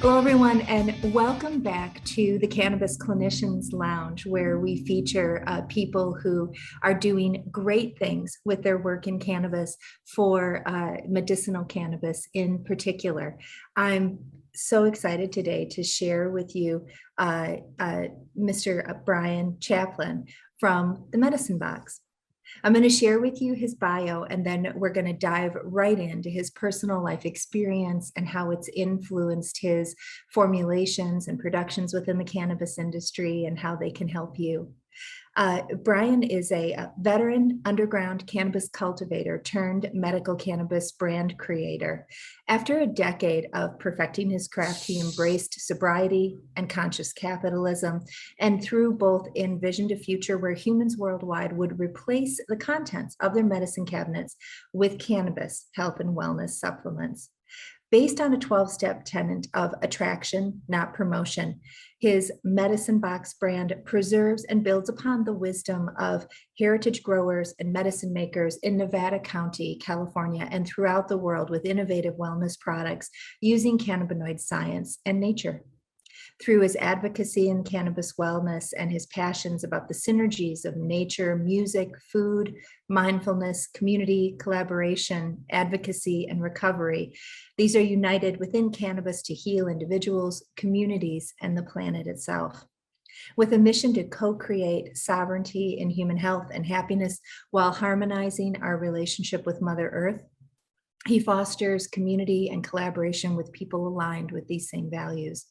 Hello, everyone, and welcome back to the Cannabis Clinicians Lounge, where we feature people who are doing great things with their work in cannabis for medicinal cannabis in particular. I'm so excited today to share with you Mr. Brian Chaplin from the Medicine Box. I'm going to share with you his bio, and then we're going to dive right into his personal life experience and how it's influenced his formulations and productions within the cannabis industry and how they can help you. Brian is a veteran underground cannabis cultivator turned medical cannabis brand creator. After a decade of perfecting his craft, he embraced sobriety and conscious capitalism, and through both envisioned a future where humans worldwide would replace the contents of their medicine cabinets with cannabis, health, and wellness supplements. Based on a 12-step tenet of attraction, not promotion, his Medicine Box brand preserves and builds upon the wisdom of heritage growers and medicine makers in Nevada County, California, and throughout the world with innovative wellness products using cannabinoid science and nature. Through his advocacy in cannabis wellness and his passions about the synergies of nature, music, food, mindfulness, community, collaboration, advocacy, and recovery, these are united within cannabis to heal individuals, communities, and the planet itself. With a mission to co-create sovereignty in human health and happiness while harmonizing our relationship with Mother Earth, he fosters community and collaboration with people aligned with these same values.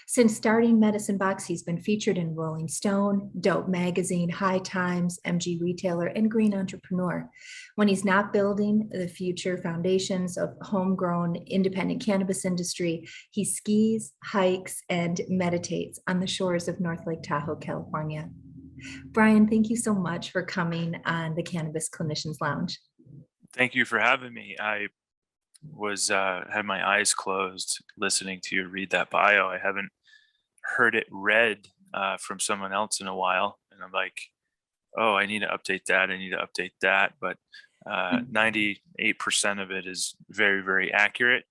Since starting Medicine Box, he's been featured in Rolling Stone, Dope Magazine, High Times, MG Retailer, and Green Entrepreneur. When he's not building the future foundations of homegrown independent cannabis industry, he skis, hikes, and meditates on the shores of North Lake Tahoe, California. Brian, thank you so much for coming on the Cannabis Clinicians Lounge. Thank you for having me. I was had my eyes closed listening to you read that bio. I haven't heard it read from someone else in a while, and I'm like, oh, I need to update that. I need to update that. But 98% of it is very, very accurate.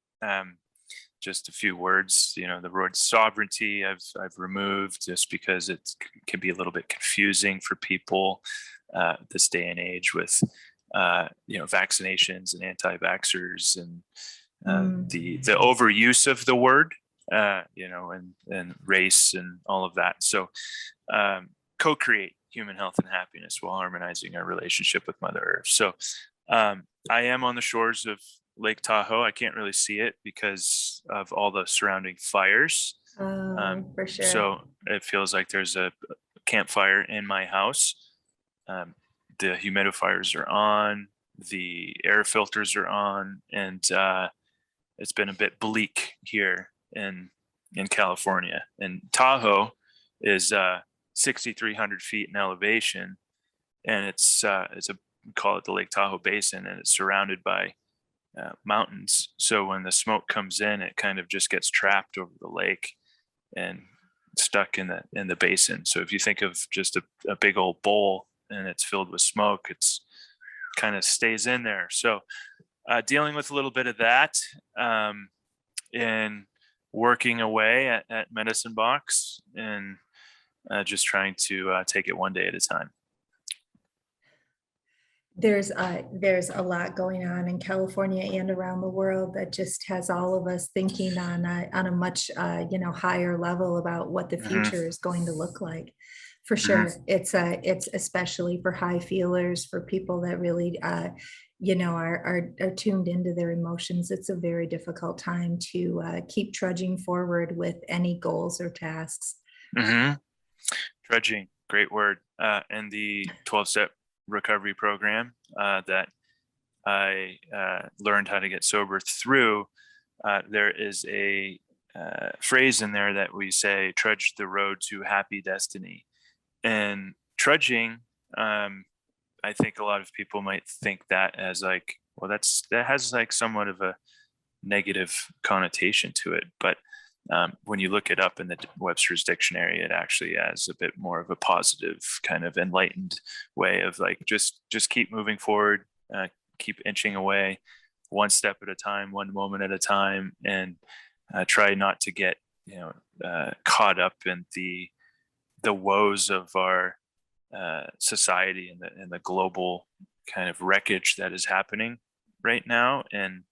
Just a few words, the word sovereignty I've removed just because it can be a little bit confusing for people this day and age with vaccinations and anti-vaxxers and the overuse of the word, and race and all of that. So co-create human health and happiness while harmonizing our relationship with Mother Earth. So I am on the shores of Lake Tahoe. I can't really see it because of all the surrounding fires. For sure. So it feels like there's a campfire in my house. The humidifiers are on, the air filters are on, and it's been a bit bleak here in California. And Tahoe is 6,300 feet in elevation, and we call it the Lake Tahoe Basin, and it's surrounded by mountains. So when the smoke comes in, it kind of just gets trapped over the lake and stuck in the basin. So if you think of just a big old bowl and it's filled with smoke, it's kind of stays in there. So dealing with a little bit of that and working away at Medicine Box and just trying to take it one day at a time. There's a lot going on in California and around the world that just has all of us thinking on a much higher level about what the future is going to look like. For sure, it's especially for high feelers, for people that really are tuned into their emotions. It's a very difficult time to keep trudging forward with any goals or tasks. Trudging, great word. And the 12-step recovery program that I learned how to get sober through, there is a phrase in there that we say, trudge the road to happy destiny. And trudging, I think a lot of people might think that as like, well, that has like somewhat of a negative connotation to it. But when you look it up in the Webster's dictionary, it actually has a bit more of a positive kind of enlightened way of like, just keep moving forward, keep inching away one step at a time, one moment at a time, and try not to get caught up in the woes of our society and the global kind of wreckage that is happening right now, and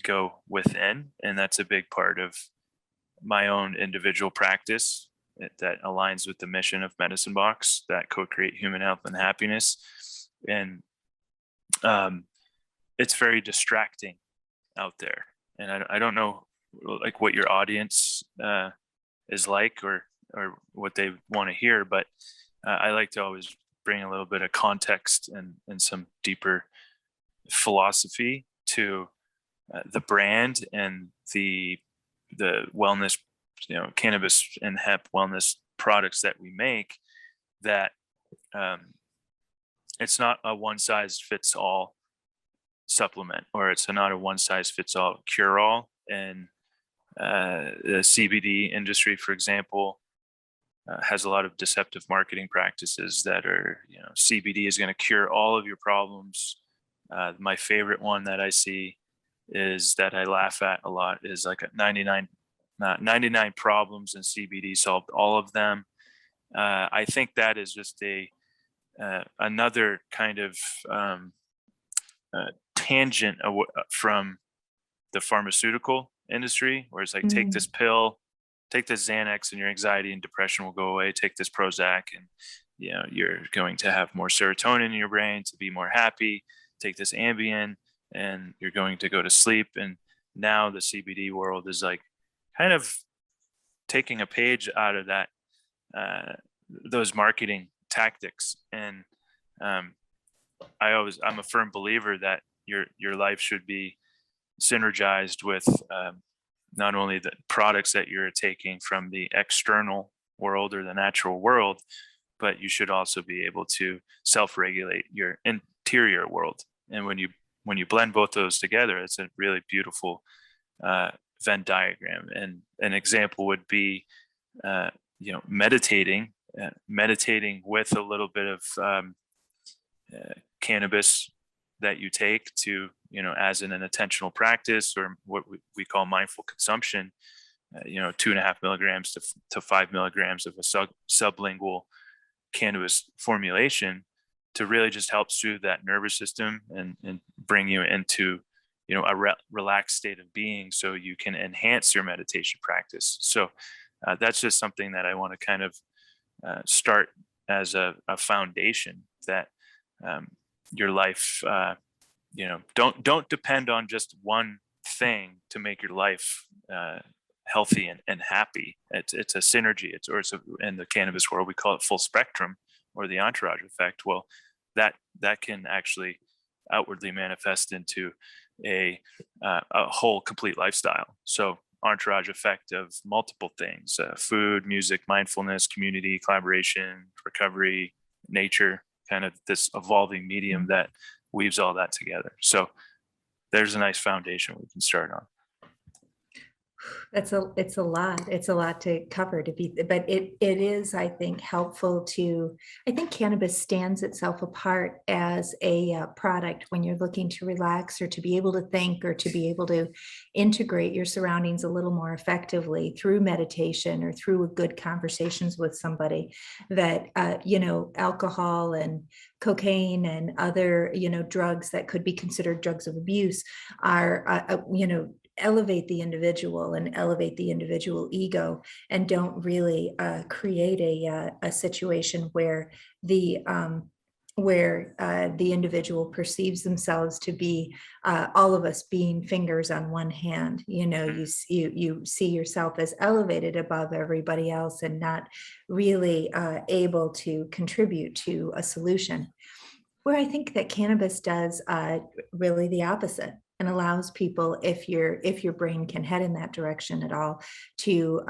go within. And that's a big part of my own individual practice that aligns with the mission of Medicine Box, that co-create human health and happiness. And it's very distracting out there. And I don't know like what your audience is like, or what they want to hear, but I like to always bring a little bit of context and some deeper philosophy to the brand and the wellness, cannabis and hemp wellness products that we make, that it's not a one size fits all supplement, or it's not a one size fits all cure all. And the CBD industry, for example, has a lot of deceptive marketing practices that are, CBD is going to cure all of your problems. My favorite one that I see is, that I laugh at a lot, is like a 99 problems and CBD solved all of them. I think that is just another kind of tangent from the pharmaceutical industry, where it's like, take this pill, take this Xanax, and your anxiety and depression will go away. Take this Prozac, and you're going to have more serotonin in your brain to be more happy. Take this Ambien, and you're going to go to sleep. And now the CBD world is like kind of taking a page out of that, those marketing tactics. And I'm a firm believer that your life should be synergized with not only the products that you're taking from the external world or the natural world, but you should also be able to self-regulate your interior world. And when you blend both those together, it's a really beautiful Venn diagram. And an example would be, meditating with a little bit of cannabis that you take to, as in an intentional practice, or what we call mindful consumption, 2.5 milligrams to 5 milligrams of a sublingual cannabis formulation, to really just help soothe that nervous system and bring you into, a relaxed state of being, so you can enhance your meditation practice. So that's just something that I want to kind of start as a foundation, that your life, don't depend on just one thing to make your life healthy and happy. It's a synergy. In the cannabis world, we call it full spectrum, or the entourage effect. Well, that can actually outwardly manifest into a whole complete lifestyle. So entourage effect of multiple things: food, music, mindfulness, community, collaboration, recovery, nature, kind of this evolving medium that weaves all that together. So there's a nice foundation we can start on. It's a lot to cover but it is, I think, helpful to, I think cannabis stands itself apart as a product when you're looking to relax, or to be able to think, or to be able to integrate your surroundings a little more effectively through meditation, or through good conversations with somebody. That alcohol and cocaine and other drugs that could be considered drugs of abuse are elevate the individual and elevate the individual ego, and don't really create a situation where the individual perceives themselves to be all of us being fingers on one hand. You see yourself as elevated above everybody else, and not really able to contribute to a solution. Where I think that cannabis does really the opposite, and allows people, if your brain can head in that direction at all, to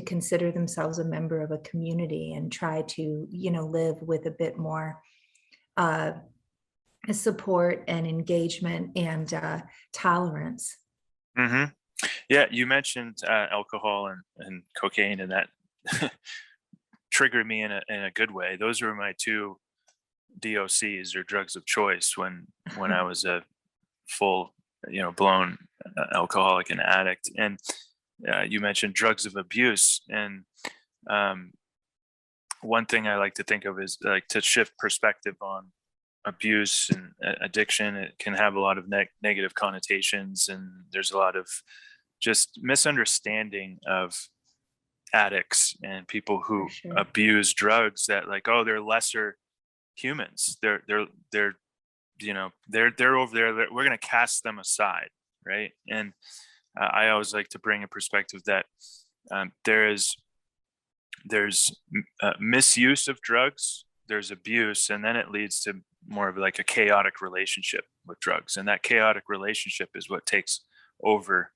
consider themselves a member of a community, and try to live with a bit more support and engagement and tolerance. Mm-hmm. Yeah, you mentioned alcohol and cocaine, and that triggered me in a good way. Those were my two DOCs, or drugs of choice, when I was a full blown alcoholic and addict. And you mentioned drugs of abuse, and one thing I like to think of is like to shift perspective on abuse and addiction. It can have a lot of negative connotations, and there's a lot of just misunderstanding of addicts and people For who sure. abuse drugs, that like, oh, they're lesser humans. They're they're over there. We're going to cast them aside, right? And I always like to bring a perspective that there's misuse of drugs, there's abuse, and then it leads to more of like a chaotic relationship with drugs, and that chaotic relationship is what takes over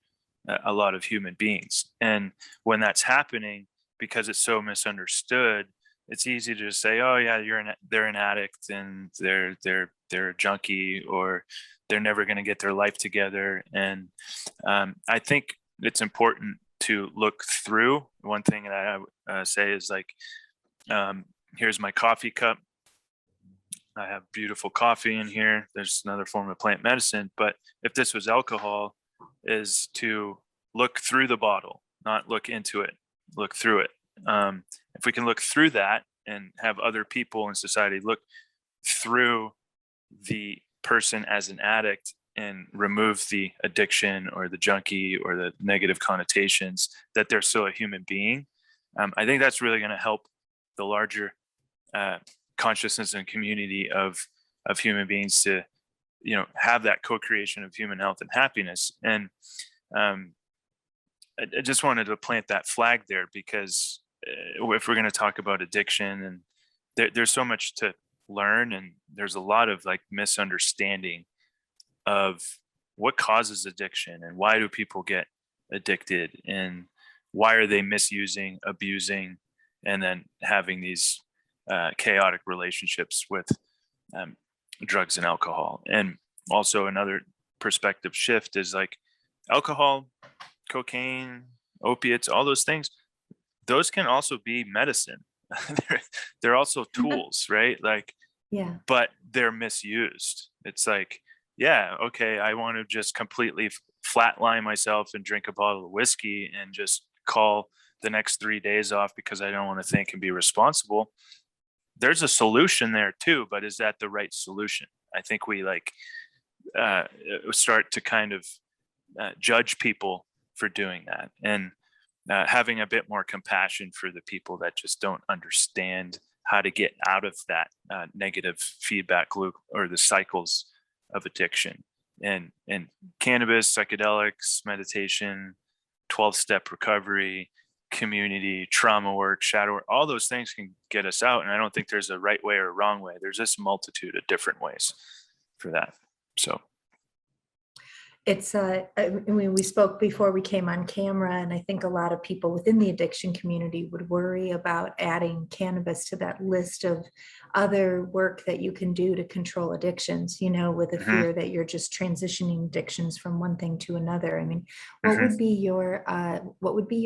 a lot of human beings. And when that's happening, because it's so misunderstood, it's easy to just say, oh yeah, they're an addict, and they're a junkie, or they're never going to get their life together. And I think it's important to look through. One thing that I say is like, here's my coffee cup. I have beautiful coffee in here. There's another form of plant medicine. But if this was alcohol, is to look through the bottle, not look into it, look through it. If we can look through that and have other people in society look through the person as an addict and remove the addiction or the junkie or the negative connotations, that they're still a human being, I think that's really going to help the larger consciousness and community of human beings to have that co-creation of human health and happiness. And I just wanted to plant that flag there, because if we're going to talk about addiction, and there's so much to learn, and there's a lot of like misunderstanding of what causes addiction, and why do people get addicted, and why are they misusing, abusing, and then having these chaotic relationships with drugs and alcohol. And also another perspective shift is like alcohol, cocaine, opiates, all those things, those can also be medicine. they're also tools, right? Like, Yeah. but they're misused. It's like, yeah, okay, I want to just completely flatline myself and drink a bottle of whiskey and just call the next 3 days off because I don't want to think and be responsible. There's a solution there too, but is that the right solution? I think we start to kind of judge people for doing that, and having a bit more compassion for the people that just don't understand how to get out of that negative feedback loop or the cycles of addiction. And cannabis, psychedelics, meditation, 12-step recovery, community, trauma work, shadow work, all those things can get us out. And I don't think there's a right way or a wrong way. There's this multitude of different ways for that. So It's I mean, we spoke before we came on camera, and I think a lot of people within the addiction community would worry about adding cannabis to that list of other work that you can do to control addictions, with a fear that you're just transitioning addictions from one thing to another. I mean, what would be your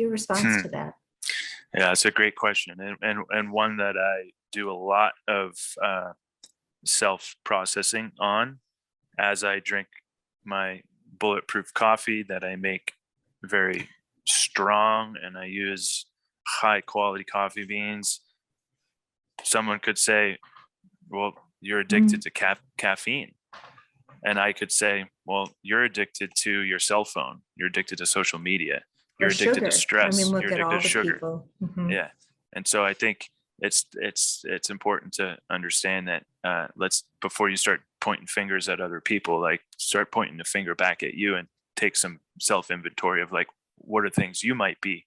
response to that? Yeah, it's a great question, and one that I do a lot of self-processing on as I drink my bulletproof coffee that I make very strong, and I use high quality coffee beans. Someone could say, well, you're addicted to caffeine. And I could say, well, you're addicted to your cell phone. You're addicted to social media. You're addicted to stress. I mean, look you're at addicted all to the sugar. people. Yeah. And so I think it's important to understand that let's, before you start pointing fingers at other people, like start pointing the finger back at you and take some self inventory of like, what are things you might be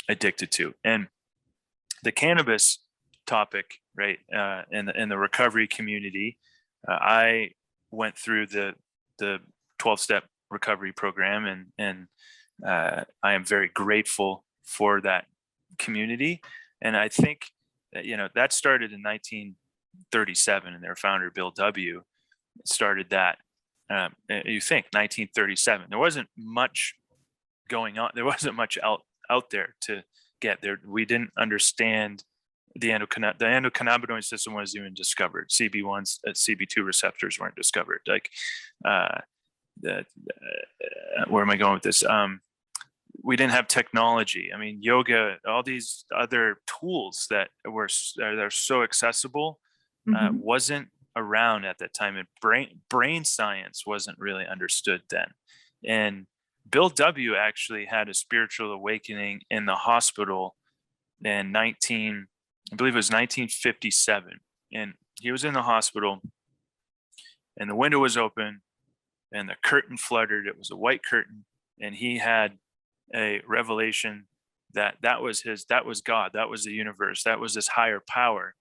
addicted to. And the cannabis topic, right, in the recovery community, I went through the 12-step recovery program, and I am very grateful for that community. And I think that, that started in 1937, and their founder, Bill W., started that. You think 1937, there wasn't much going on. There wasn't much out there to get there. We didn't understand the endocannabinoid system wasn't even discovered. CB1, CB2 receptors weren't discovered. Like, where am I going with this? we didn't have technology. I mean, yoga, all these other tools that are so accessible, Mhm. wasn't around at that time, and brain science wasn't really understood then. And Bill W. actually had a spiritual awakening in the hospital in I believe it was 1957, and he was in the hospital, and the window was open, and the curtain fluttered. It was a white curtain, and he had a revelation that was God, that was the universe, that was this higher power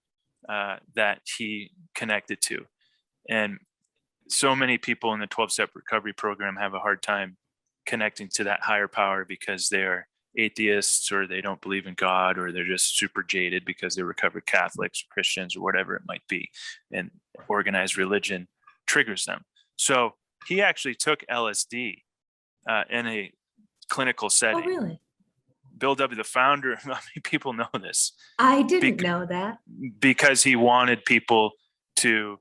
that he connected to. And so many people in the 12-step recovery program have a hard time connecting to that higher power because they're atheists, or they don't believe in God, or they're just super jaded because they're recovered Catholics or Christians or whatever it might be. And organized religion triggers them. So he actually took LSD in a clinical Oh, setting. really? Bill W., the founder, how many people know this? I didn't know that. Because he wanted people to,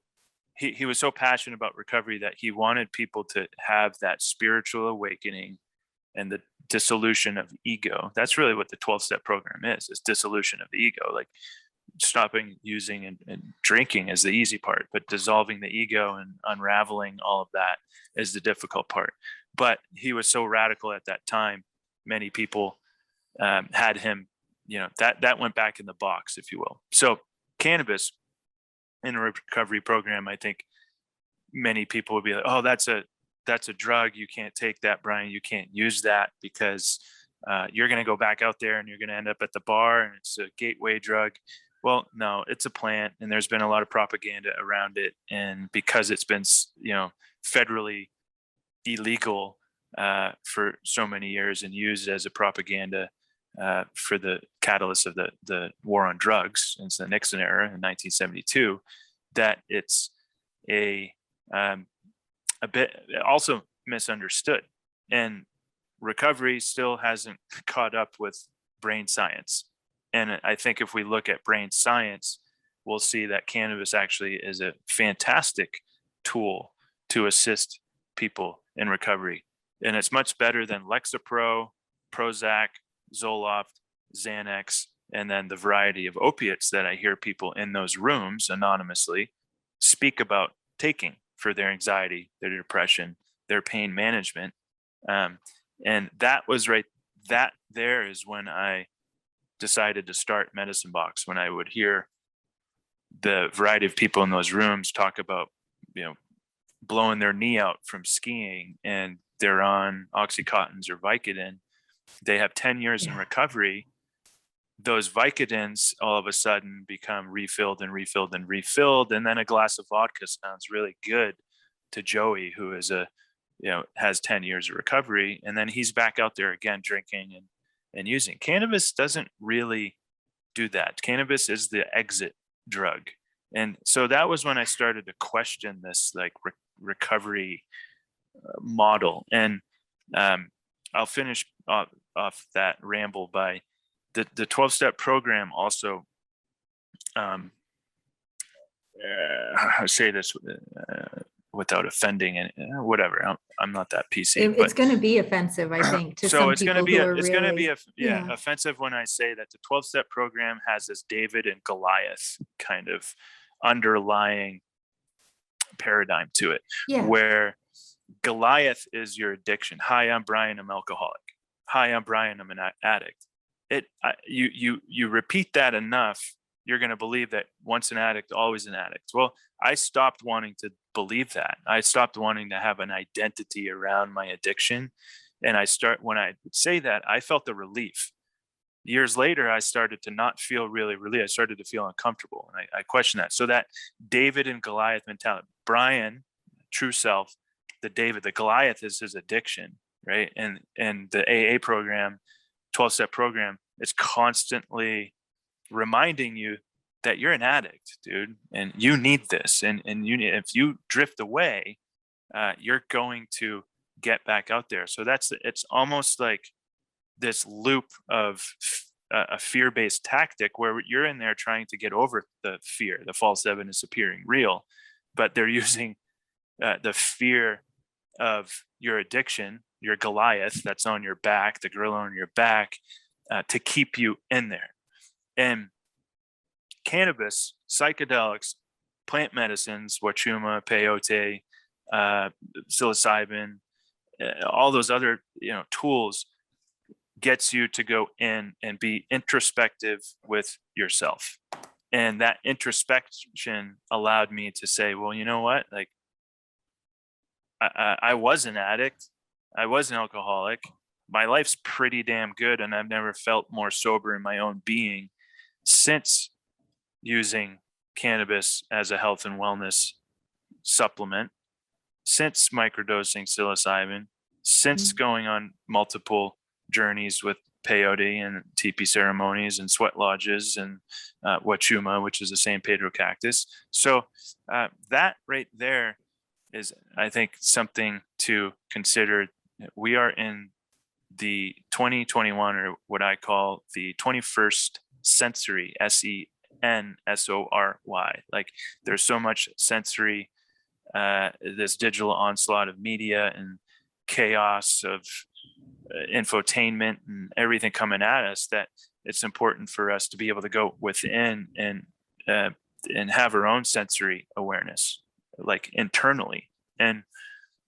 he was so passionate about recovery that he wanted people to have that spiritual awakening and the dissolution of ego. That's really what the 12-step program is dissolution of the ego. Like, stopping using and drinking is the easy part, but dissolving the ego and unraveling all of that is the difficult part. But he was so radical at that time, many people had him, that went back in the box, if you will. So cannabis in a recovery program, I think many people would be like, oh, that's a drug. You can't take that, Brian. You can't use that because you're going to go back out there and you're going to end up at the bar and it's a gateway drug. Well, no, it's a plant, and there's been a lot of propaganda around it. And because it's been, federally illegal for so many years and used as a propaganda for the catalyst of the war on drugs since the Nixon era in 1972, that it's a bit also misunderstood. And recovery still hasn't caught up with brain science. And I think if we look at brain science, we'll see that cannabis actually is a fantastic tool to assist people in recovery. And it's much better than Lexapro, Prozac, Zoloft, Xanax, and then the variety of opiates that I hear people in those rooms anonymously speak about taking for their anxiety, their depression, their pain management. And that was that there is when I decided to start Medicine Box, when I would hear the variety of people in those rooms talk about, blowing their knee out from skiing and they're on Oxycontins or Vicodin. They have 10 years in recovery. Those Vicodins all of a sudden become refilled and refilled and refilled. And then a glass of vodka sounds really good to Joey, who is has 10 years of recovery. And then he's back out there again, drinking and using. Cannabis doesn't really do that. Cannabis is the exit drug. And so that was when I started to question this recovery model. And I'll finish off that ramble by the 12-step program also, how to say this without offending and whatever. I'm not that PC. It's going to be offensive, I think, to so some it's going to people be who are it's really, going to be offensive when I say that the 12-step program has this David and Goliath kind of underlying paradigm to it, where Goliath is your addiction. Hi, I'm Brian, I'm alcoholic. Hi, I'm Brian, I'm an addict. You repeat that enough, you're going to believe that once an addict, always an addict. Well, I stopped wanting to believe that. I stopped wanting to have an identity around my addiction. And when I would say that, I felt the relief. Years later, I started to not feel really relief. I started to feel uncomfortable. And I questioned that. So that David and Goliath mentality, Brian, true self, the Goliath is his addiction, right? And the AA program, 12-step program, is constantly reminding you that you're an addict, dude, and you need this. And if you drift away, you're going to get back out there. So it's almost like this loop of a fear-based tactic where you're in there trying to get over the fear, the false evidence appearing real, but they're using the fear of your addiction your Goliath that's on your back, the gorilla on your back, to keep you in there. And cannabis, psychedelics, plant medicines, wachuma, peyote, psilocybin, all those other tools gets you to go in and be introspective with yourself. And that introspection allowed me to say, well, you know what? Like, I was an addict. I was an alcoholic. My life's pretty damn good. And I've never felt more sober in my own being since using cannabis as a health and wellness supplement, since microdosing psilocybin, since going on multiple journeys with peyote and teepee ceremonies and sweat lodges and wachuma, which is the San Pedro cactus. So that right there is, I think, something to consider. We are in the 2021, or what I call the 21st sensory, SENSORY. Like, there's so much sensory, this digital onslaught of media and chaos of infotainment and everything coming at us, that it's important for us to be able to go within and have our own sensory awareness, like internally. And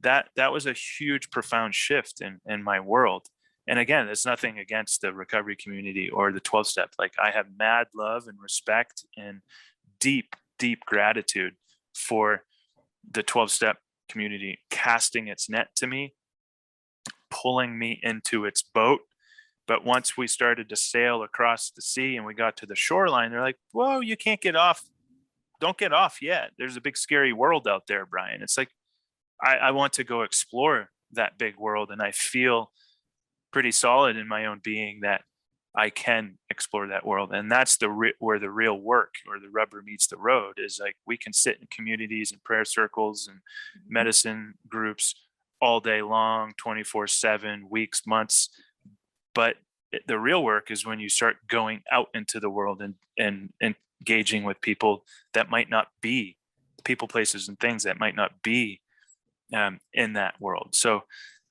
that was a huge, profound shift in my world. And again, there's nothing against the recovery community or the 12 step. Like, I have mad love and respect and deep, deep gratitude for the 12 step community casting its net to me, pulling me into its boat. But once we started to sail across the sea and we got to the shoreline, they're like, whoa, you can't get off. Don't get off yet. There's a big, scary world out there, Brian. It's like, I want to go explore that big world. And I feel pretty solid in my own being that I can explore that world. And that's where the real work, or the rubber meets the road, is like, we can sit in communities and prayer circles and medicine groups all day long, 24/7, weeks, months. But the real work is when you start going out into the world and engaging with people that might not be, people, places, and things that might not be in that world. So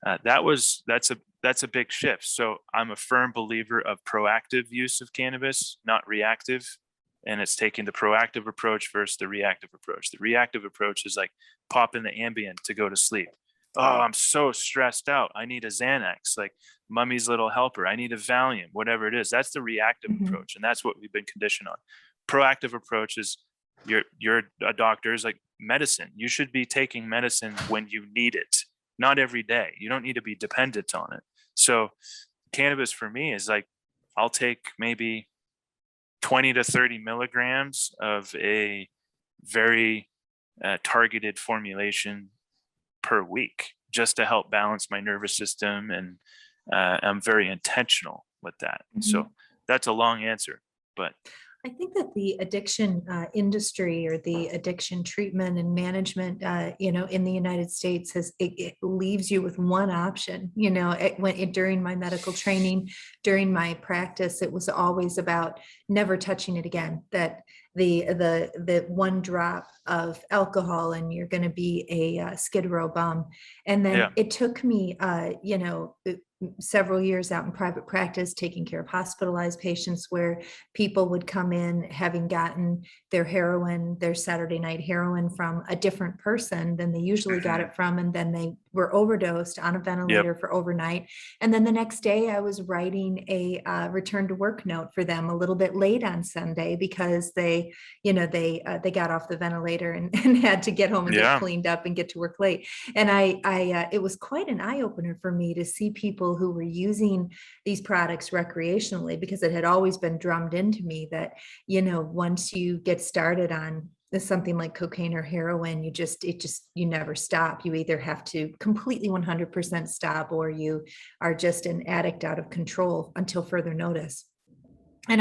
that's a big shift. So I'm a firm believer of proactive use of cannabis, not reactive. And it's taking the proactive approach versus the reactive approach. The reactive approach is like popping the Ambien to go to sleep. Oh, I'm so stressed out. I need a Xanax, like Mummy's Little Helper. I need a Valium, whatever it is. That's the reactive approach. And that's what we've been conditioned on. Proactive approach is, you're a doctor, is like medicine. You should be taking medicine when you need it, not every day. You don't need to be dependent on it. So cannabis for me is like, I'll take maybe 20 to 30 milligrams of a very targeted formulation per week, just to help balance my nervous system. And I'm very intentional with that. So that's a long answer, but I think that the addiction industry, or the addiction treatment and management, in the United States, it leaves you with one option. During my medical training, during my practice, it was always about never touching it again. That the one drop of alcohol and you're going to be a Skid Row bum. And then it took me, several years out in private practice, taking care of hospitalized patients, where people would come in having gotten their Saturday night heroin from a different person than they usually got it from. And then they were overdosed on a ventilator for overnight. And then the next day I was writing a return to work note for them a little bit late on Sunday, because they got off the ventilator and had to get home and get cleaned up and get to work late. And it was quite an eye opener for me to see people who were using these products recreationally, because it had always been drummed into me that, once you get started on something like cocaine or heroin, you never stop. You either have to completely 100% stop, or you are just an addict out of control until further notice. And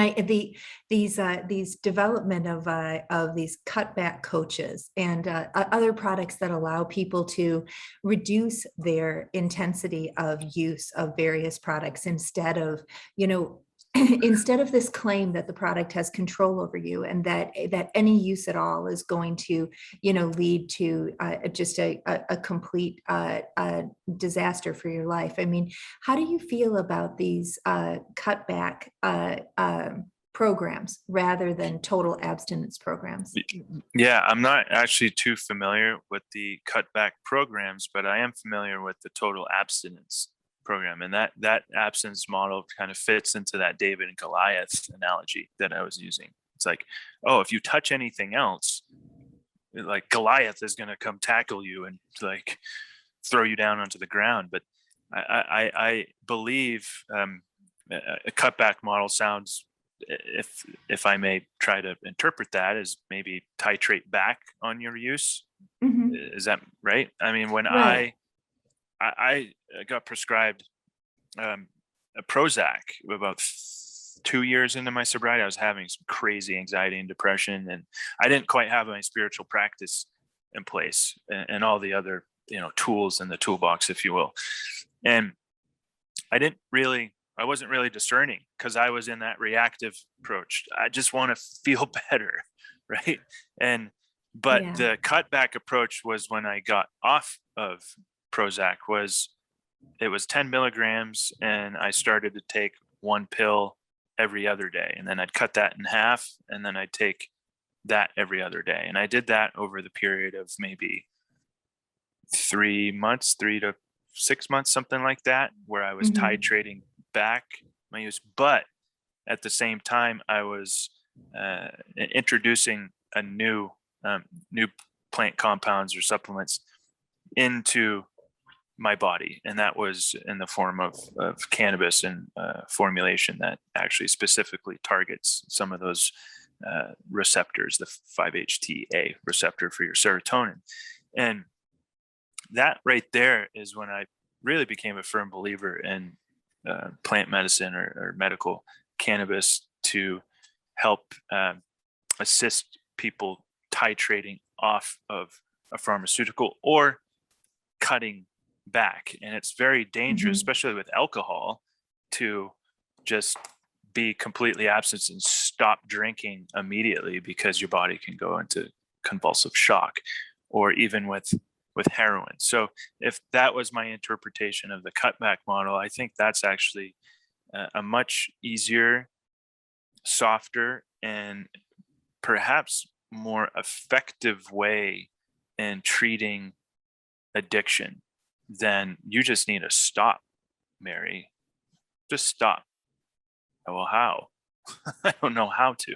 these development of these cutback coaches and other products that allow people to reduce their intensity of use of various products, instead of instead of this claim that the product has control over you and that any use at all is going to, lead to just a complete disaster for your life. I mean, how do you feel about these cutback programs rather than total abstinence programs? Yeah, I'm not actually too familiar with the cutback programs, but I am familiar with the total abstinence program. And that abstinence model kind of fits into that David and Goliath analogy that I was using. It's like, oh, if you touch anything else, like Goliath is going to come tackle you and like throw you down onto the ground. But I believe a cutback model sounds, if I may try to interpret that, as maybe titrate back on your use. Mhm. Is that right? I mean, when Right. I got prescribed a Prozac about 2 years into my sobriety. I was having some crazy anxiety and depression, and I didn't quite have my spiritual practice in place and all the other tools in the toolbox, if you will. And I wasn't really discerning because I was in that reactive approach. I just want to feel better, right? But Yeah. the cutback approach was when I got off of Prozac. It was 10 milligrams, and I started to take one pill every other day, and then I'd cut that in half, and then I'd take that every other day. And I did that over the period of maybe 3 to 6 months, something like that, where I was Mhm. titrating back my use. But at the same time, I was introducing a new plant compounds or supplements into my body, and that was in the form of cannabis and formulation that actually specifically targets some of those receptors, the 5-HTA receptor for your serotonin. And that right there is when I really became a firm believer in plant medicine or medical cannabis to help assist people titrating off of a pharmaceutical or cutting back. And it's very dangerous, Mhm. especially with alcohol, to just be completely absent and stop drinking immediately, because your body can go into convulsive shock, or even with heroin. So if that was my interpretation of the cutback model, I think that's actually a much easier, softer, and perhaps more effective way in treating addiction. Then you just need to stop, Mary. Just stop. Well, how? I don't know how to,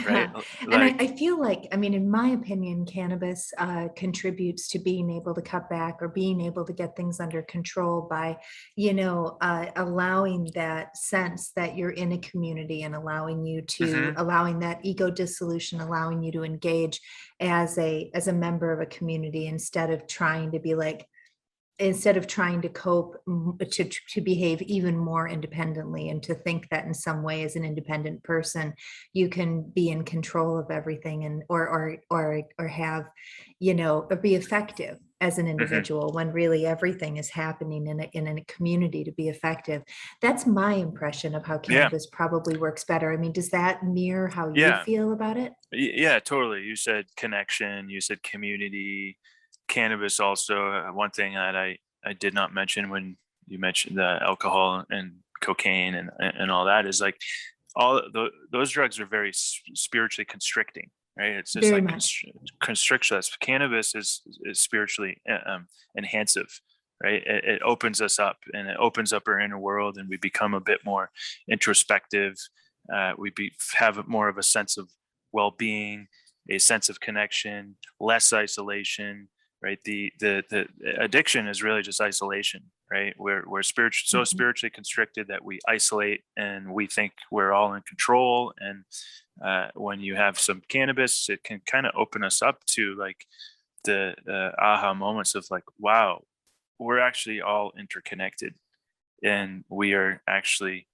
right? Yeah. And I, Like, I feel like, I mean, in my opinion, cannabis contributes to being able to cut back or being able to get things under control by, allowing that sense that you're in a community and mhm, allowing that ego dissolution, allowing you to engage as a member of a community instead of trying to cope to behave even more independently and to think that in some way as an independent person you can be in control of everything and or have or be effective as an mhm. individual when really everything is happening in a community to be effective. That's my impression of how Yeah, cannabis probably works better. I mean, does that mirror how you yeah. feel about it? Yeah, totally. You said connection, you said community, cannabis also. One thing that I did not mention when you mentioned the alcohol and cocaine and all that is like those drugs are very spiritually constricting, right? It's just Very like much. constrictionless. Cannabis is spiritually enhancive, right? It opens us up, and it opens up our inner world, and we become a bit more introspective. Have more of a sense of well-being, a sense of connection, less isolation, right? The addiction is really just isolation, right? We're so Mhm. spiritually constricted that we isolate and we think we're all in control. And when you have some cannabis, it can kind of open us up to like the aha moments of like, wow, we're actually all interconnected, and we are actually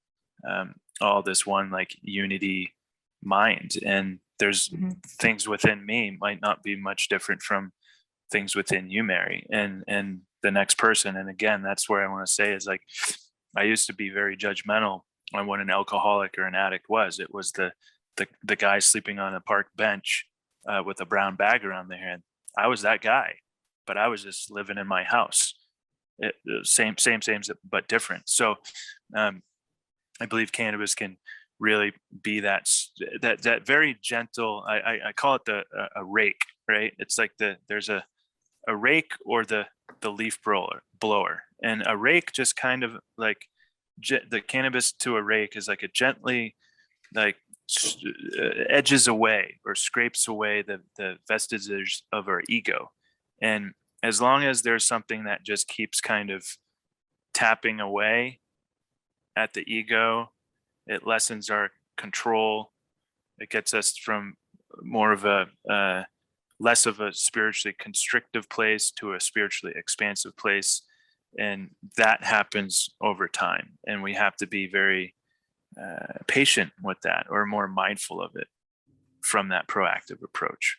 all this one like unity mind. And there's Mhm. things within me might not be much different from things within you, Mary, and the next person. And again, that's where I want to say is like, I used to be very judgmental on what an alcoholic or an addict was. It was the guy sleeping on a park bench with a brown bag around their head. I was that guy, but I was just living in my house. Same, but different. So I believe cannabis can really be that very gentle. I call it a rake, right? It's like there's a rake or the leaf blower, and a rake just kind of like the cannabis to a rake is like a gently like edges away or scrapes away the vestiges of our ego. And as long as there's something that just keeps kind of tapping away at the ego, it lessens our control. It gets us from more of a less of a spiritually constrictive place to a spiritually expansive place. And that happens over time. And we have to be very patient with that, or more mindful of it from that proactive approach.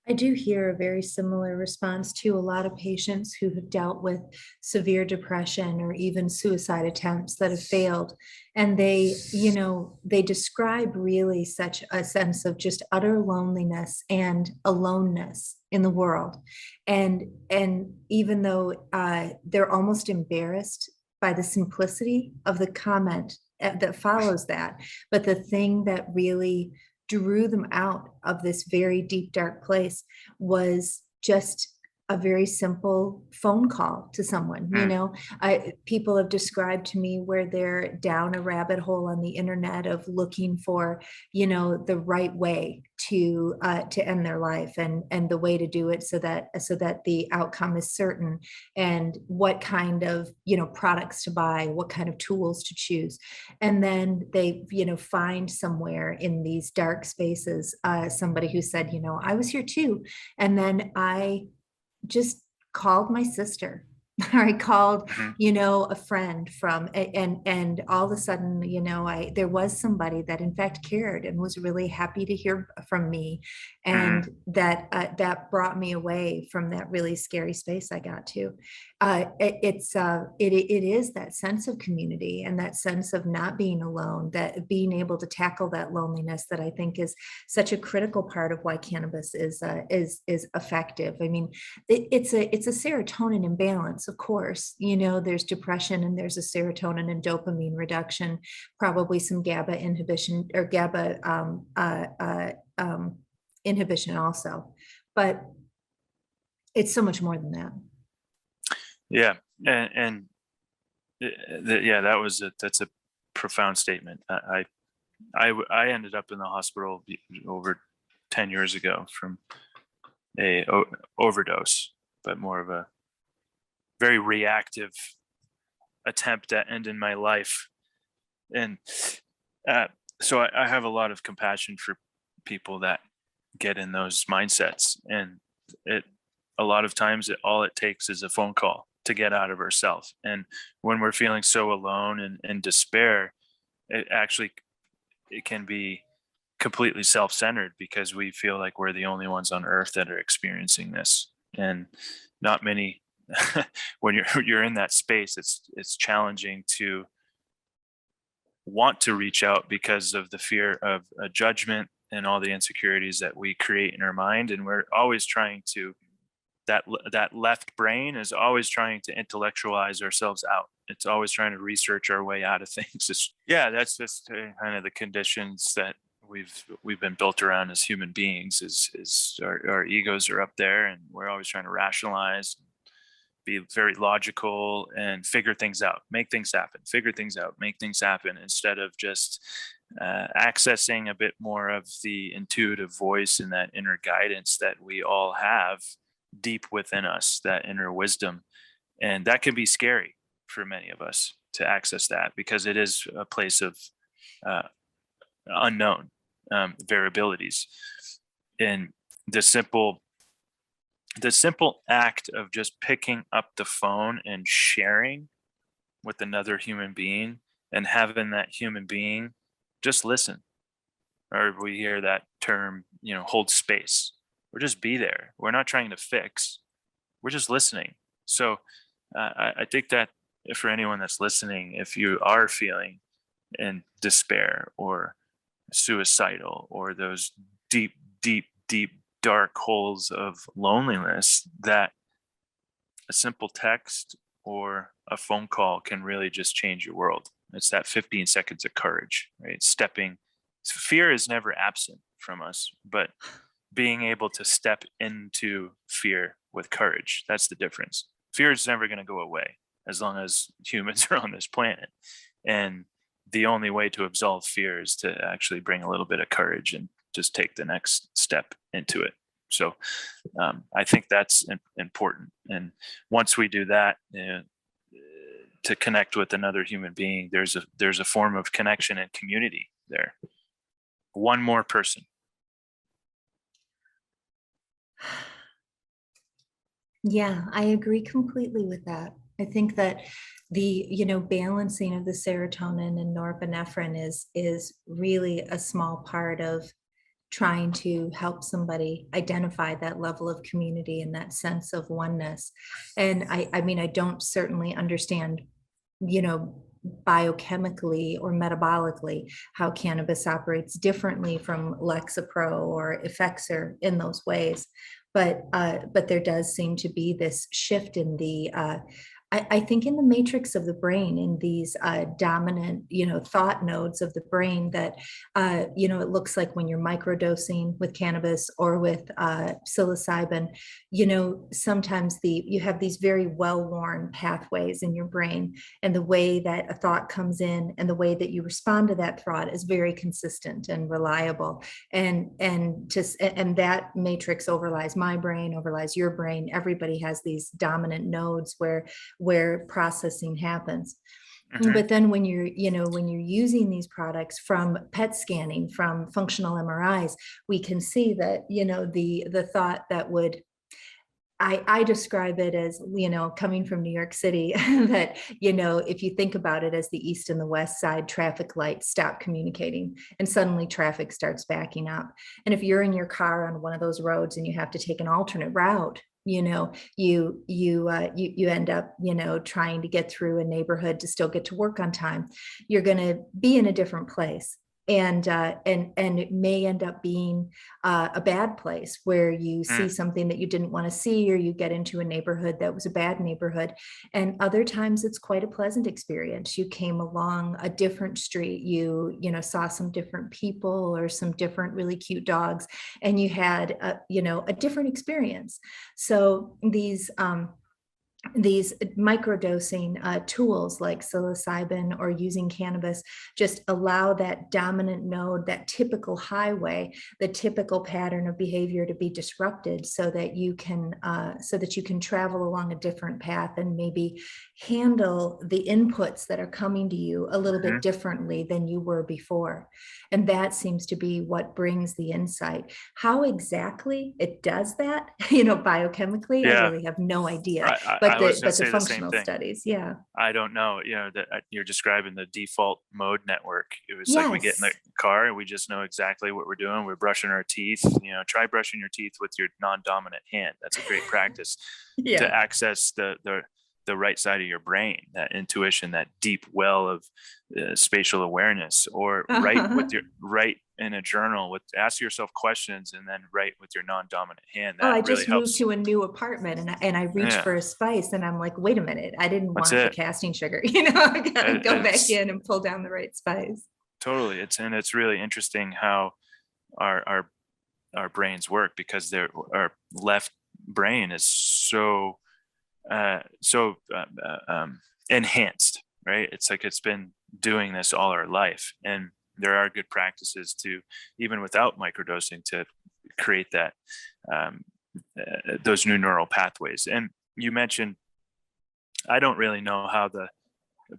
I do hear a very similar response to a lot of patients who have dealt with severe depression or even suicide attempts that have failed. And they describe really such a sense of just utter loneliness and aloneness in the world. And even though they're almost embarrassed by the simplicity of the comment that follows that, but the thing that really drew them out of this very deep, dark place was just a very simple phone call to someone. People have described to me where they're down a rabbit hole on the internet of looking for, the right way to end their life, and the way to do it so that the outcome is certain, and what kind of, products to buy, what kind of tools to choose. And then they, find somewhere in these dark spaces, somebody who said, I was here too. And then I just called my sister, or I called, Mhm. a friend and all of a sudden, there was somebody that in fact cared and was really happy to hear from me. Mhm. And that brought me away from that really scary space I got to. It is that sense of community and that sense of not being alone, that being able to tackle that loneliness, that I think is such a critical part of why cannabis is effective. I mean, it's a serotonin imbalance, of course. There's depression and there's a serotonin and dopamine reduction, probably some GABA inhibition or GABA inhibition also, but it's so much more than that. Yeah, and yeah, that's a profound statement. I ended up in the hospital over 10 years ago from a overdose, but more of a very reactive attempt at ending my life. And so I have a lot of compassion for people that get in those mindsets. And a lot of times all it takes is a phone call to get out of ourselves. And when we're feeling so alone and in despair, it can be completely self-centered, because we feel like we're the only ones on earth that are experiencing this. And not many when you're in that space, it's challenging to want to reach out because of the fear of a judgment and all the insecurities that we create in our mind. And we're always trying to that left brain is always trying to intellectualize ourselves out. It's always trying to research our way out of things. That's just kind of the conditions that we've been built around as human beings. Is our egos are up there, and we're always trying to rationalize, be very logical, and figure things out, make things happen, figure things out, make things happen, instead of just accessing a bit more of the intuitive voice and that inner guidance that we all have deep within us, that inner wisdom. And that can be scary for many of us to access that, because it is a place of unknown variabilities. And the simple act of just picking up the phone and sharing with another human being, and having that human being just listen, or we hear that term, hold space, or just be there. We're not trying to fix, we're just listening. So I think that for anyone that's listening, if you are feeling and despair or suicidal or those deep, deep, deep dark holes of loneliness that a simple text or a phone call can really just change your world. It's that 15 seconds of courage, right? Fear is never absent from us, but being able to step into fear with courage, that's the difference. Fear is never going to go away as long as humans are on this planet. And the only way to absolve fear is to actually bring a little bit of courage and just take the next step into it. So I think that's important. And once we do that, to connect with another human being, there's a form of connection and community there. One more person. Yeah, I agree completely with that. I think that the, balancing of the serotonin and norepinephrine is really a small part of trying to help somebody identify that level of community and that sense of oneness. And I mean, I don't certainly understand, biochemically or metabolically how cannabis operates differently from Lexapro or Effexor in those ways. But there does seem to be this shift in the I think in the matrix of the brain, in these dominant, thought nodes of the brain that, it looks like when you're microdosing with cannabis or with psilocybin, sometimes you have these very well-worn pathways in your brain, and the way that a thought comes in and the way that you respond to that thought is very consistent and reliable. And that matrix overlies my brain, overlies your brain. Everybody has these dominant nodes where processing happens. Mm-hmm. But then when you're using these products from PET scanning, from functional MRIs, we can see that, the thought that would, I describe it as, coming from New York City, that, if you think about it as the east and the west side traffic lights stop communicating and suddenly traffic starts backing up. And if you're in your car on one of those roads and you have to take an alternate route, you end up, trying to get through a neighborhood to still get to work on time. You're going to be in a different place. And it may end up being a bad place where you see something that you didn't want to see, or you get into a neighborhood that was a bad neighborhood. And other times it's quite a pleasant experience. You came along a different street, you saw some different people or some different really cute dogs, and you had a different experience. So these microdosing tools like psilocybin or using cannabis just allow that dominant node, that typical highway, the typical pattern of behavior to be disrupted, so that you can travel along a different path and maybe handle the inputs that are coming to you a little bit differently than you were before. And that seems to be what brings the insight. How exactly it does that, biochemically, I really have no idea. But the functional studies, yeah. I don't know, that you're describing the default mode network. It was like we get in the car and we just know exactly what we're doing. We're brushing our teeth. Try brushing your teeth with your non-dominant hand. That's a great practice to access the right side of your brain, that intuition, that deep well of spatial awareness, or write in a journal, ask yourself questions and then write with your non-dominant hand. That I really just helps. moved to a new apartment and I reached for a spice and I'm like, wait a minute, I didn't want the casting sugar, I gotta go back in and pull down the right spice. Totally. It's really interesting how our brains work, because our left brain is so enhanced, right? It's like it's been doing this all our life, and there are good practices to, even without microdosing, to create that those new neural pathways. And you mentioned, I don't really know how the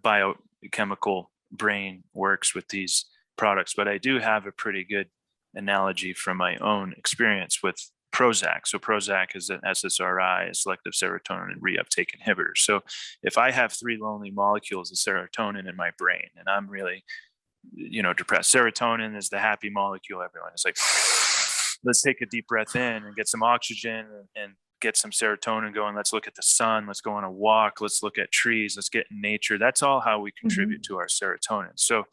biochemical brain works with these products, but I do have a pretty good analogy from my own experience with Prozac. So Prozac is an SSRI, a selective serotonin and reuptake inhibitor. So if I have 3 lonely molecules of serotonin in my brain and I'm really, depressed, serotonin is the happy molecule. Everyone is like, let's take a deep breath in and get some oxygen and get some serotonin going. Let's look at the sun. Let's go on a walk. Let's look at trees. Let's get in nature. That's all how we contribute to our serotonin. So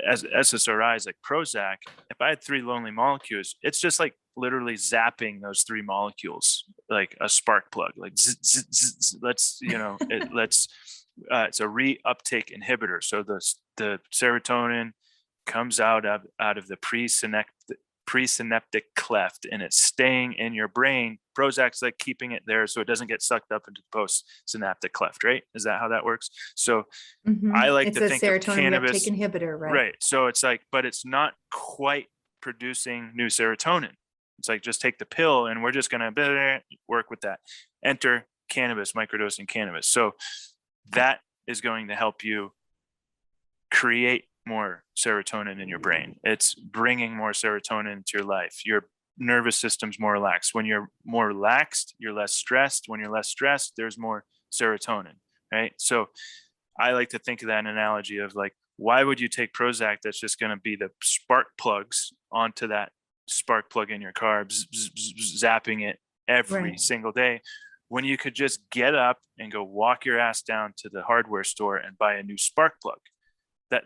as SSRIs like Prozac, if I had 3 lonely molecules, it's just like literally zapping those 3 molecules like a spark plug, like zzz, zzz, zzz, let's, it's a reuptake inhibitor. So the serotonin comes out of the presynaptic cleft, and it's staying in your brain. Prozac's like keeping it there so it doesn't get sucked up into the postsynaptic cleft, right? Is that how that works? So I like it's to a think of serotonin cannabis reuptake inhibitor, right? Right. So it's like, but it's not quite producing new serotonin. It's like, just take the pill and we're just going to work with that. Enter cannabis, microdosing cannabis. So that is going to help you create more serotonin in your brain. It's bringing more serotonin into your life. Your nervous system's more relaxed. When you're more relaxed, you're less stressed. When you're less stressed, there's more serotonin, right? So I like to think of that analogy of like, why would you take Prozac that's just going to be the spark plugs onto that spark plug in your car, zapping it every single day, when you could just get up and go walk your ass down to the hardware store and buy a new spark plug.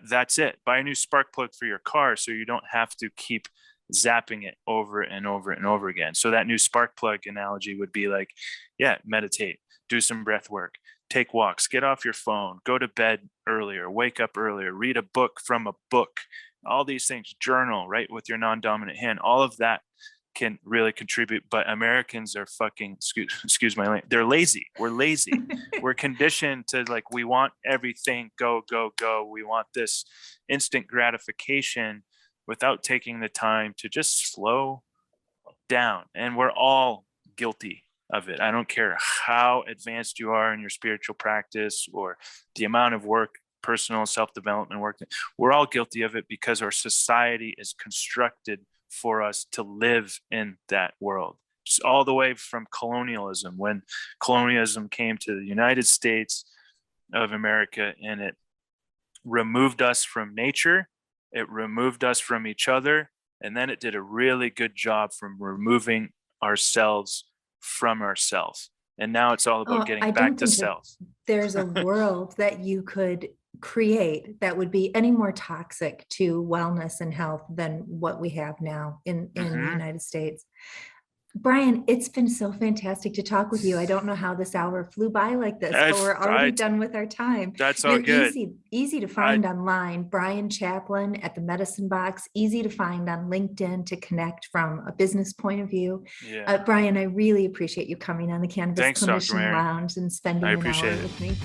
That's it. Buy a new spark plug for your car so you don't have to keep zapping it over and over and over again. So that new spark plug analogy would be like, meditate, do some breath work, take walks, get off your phone, go to bed earlier, wake up earlier, read a book from a book, all these things, journal, right, with your non-dominant hand. All of that can really contribute, but Americans are fucking, excuse my language, they're lazy. We're lazy. We're conditioned to like, we want everything, go, go, go. We want this instant gratification without taking the time to just slow down. And we're all guilty of it. I don't care how advanced you are in your spiritual practice or the amount of work, personal self-development work. We're all guilty of it because our society is constructed for us to live in that world. Just all the way from colonialism, when colonialism came to the United States of America, and it removed us from nature, it removed us from each other, and then it did a really good job from removing ourselves from ourselves. And now it's all about getting back to self. There's a world that you could create that would be any more toxic to wellness and health than what we have now in the United States. Brian, it's been so fantastic to talk with you. I don't know how this hour flew by like this, but we're already done with our time. That's all good. Easy to find online. Brian Chaplin at the Medicine Box, easy to find on LinkedIn to connect from a business point of view. Brian, I really appreciate you coming on the Cannabis Clinician Lounge and spending an hour with me.